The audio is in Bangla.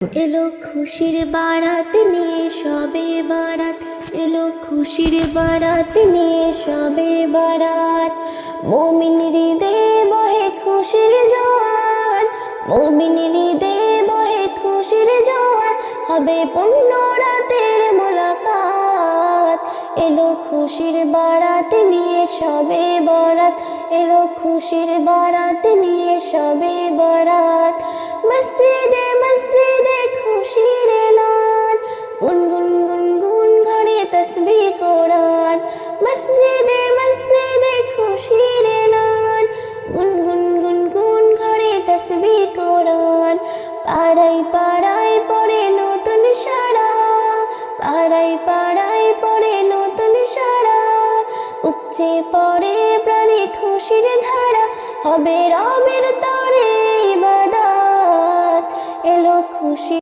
এলো খুশির বারাত নিয়ে সবে বারাত, এলো খুশির বারাত নিয়ে সবে বারাত। মুমিন হৃদয়ে বহে খুশির জোয়ার, মুমিন হৃদয়ে বহে খুশির জোয়ার, হবে পূর্ণ রাতের মোলাকাত। এলো খুশির বারাত নিয়ে সবে বারাত, এলো খুশির বারাত নিয়ে সবে বারাত। মসজিদে মসজিদে খুশির এলান, গুনগুন গুনগুন ঘরে তসবিহ কোরআন। মসজিদে মসজিদে খুশির এলান, গুনগুন গুনগুন ঘরে তসবিহ কোরআন। পাড়ায় পাড়ায় পড়ে নতুন সারা, পাড়ায় পাড়ায় পড়ে নতুন সারা। উপচে পড়ে প্রাণে খুশির ধারা, হবে রবের তরে ইবাদত। এলো খুশি।